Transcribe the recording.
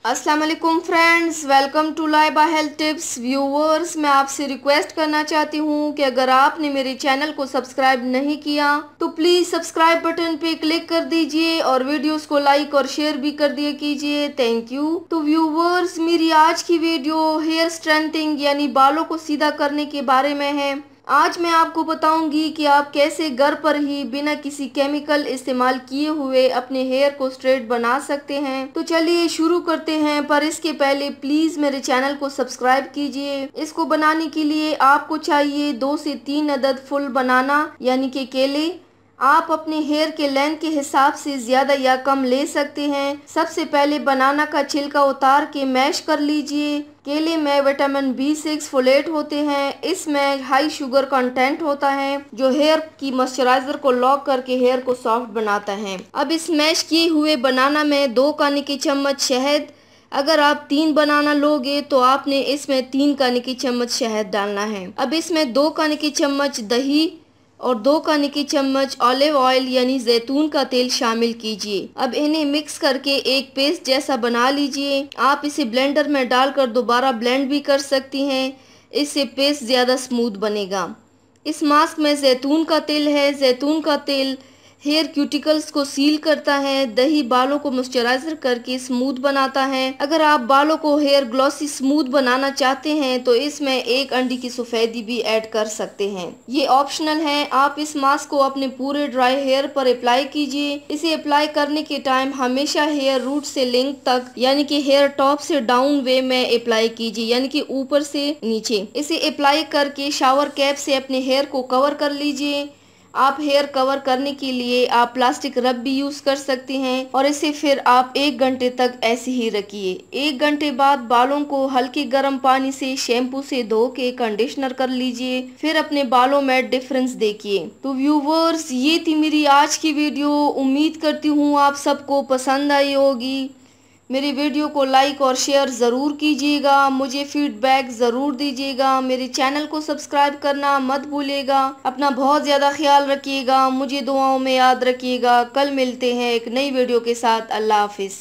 अस्सलाम वालेकुम friends, welcome to Laiba health tips. Viewers, मैं आपसे रिक्वेस्ट करना चाहती हूँ कि अगर आपने मेरे चैनल को सब्सक्राइब नहीं किया तो प्लीज़ सब्सक्राइब बटन पे क्लिक कर दीजिए और वीडियोस को लाइक और शेयर भी कर दिया कीजिए। Thank you. तो व्यूवर्स, मेरी आज की वीडियो हेयर स्ट्रेंथनिंग यानी बालों को सीधा करने के बारे में है। आज मैं आपको बताऊंगी कि आप कैसे घर पर ही बिना किसी केमिकल इस्तेमाल किए हुए अपने हेयर को स्ट्रेट बना सकते हैं। तो चलिए शुरू करते हैं, पर इसके पहले प्लीज मेरे चैनल को सब्सक्राइब कीजिए। इसको बनाने के लिए आपको चाहिए 2 से 3 अदद फुल बनाना यानी कि केले। आप अपने हेयर के लेंथ के हिसाब से ज्यादा या कम ले सकते हैं। सबसे पहले बनाना का छिलका उतार के मैश कर लीजिए। केले में विटामिन B6 फोलेट होते हैं। इसमें हाई शुगर कंटेंट होता है जो हेयर की मॉइस्चराइजर को लॉक करके हेयर को सॉफ्ट बनाता है। अब इस मैश किए हुए बनाना में 2 खाने की चम्मच शहद, अगर आप 3 बनाना लोगे तो आपने इसमें 3 खाने की चम्मच शहद डालना है। अब इसमें 2 खाने की चम्मच दही और 2 खाने की चम्मच ऑलिव ऑयल यानी जैतून का तेल शामिल कीजिए। अब इन्हें मिक्स करके एक पेस्ट जैसा बना लीजिए। आप इसे ब्लेंडर में डालकर दोबारा ब्लेंड भी कर सकती हैं, इससे पेस्ट ज़्यादा स्मूथ बनेगा। इस मास्क में जैतून का तेल है। जैतून का तेल हेयर क्यूटिकल्स को सील करता है। दही बालों को मॉइस्चराइजर करके स्मूथ बनाता है। अगर आप बालों को हेयर ग्लॉसी स्मूथ बनाना चाहते हैं तो इसमें 1 अंडे की सफेदी भी ऐड कर सकते हैं। ये ऑप्शनल है। आप इस मास्क को अपने पूरे ड्राई हेयर पर अप्लाई कीजिए। इसे अप्लाई करने के टाइम हमेशा हेयर रूट से लिंक तक यानी कि हेयर टॉप से डाउन वे में अप्लाई कीजिए, यानी कि ऊपर से नीचे। इसे अप्लाई करके शावर कैप से अपने हेयर को कवर कर लीजिए। आप हेयर कवर करने के लिए आप प्लास्टिक रब भी यूज कर सकते हैं और इसे फिर आप 1 घंटे तक ऐसे ही रखिए। 1 घंटे बाद बालों को हल्के गर्म पानी से शैम्पू से धो के कंडीशनर कर लीजिए, फिर अपने बालों में डिफरेंस देखिए। तो व्यूवर्स, ये थी मेरी आज की वीडियो। उम्मीद करती हूँ आप सबको पसंद आई होगी। मेरी वीडियो को लाइक और शेयर ज़रूर कीजिएगा। मुझे फीडबैक ज़रूर दीजिएगा। मेरे चैनल को सब्सक्राइब करना मत भूलिएगा। अपना बहुत ज़्यादा ख्याल रखिएगा। मुझे दुआओं में याद रखिएगा। कल मिलते हैं एक नई वीडियो के साथ। अल्लाह हाफिज़।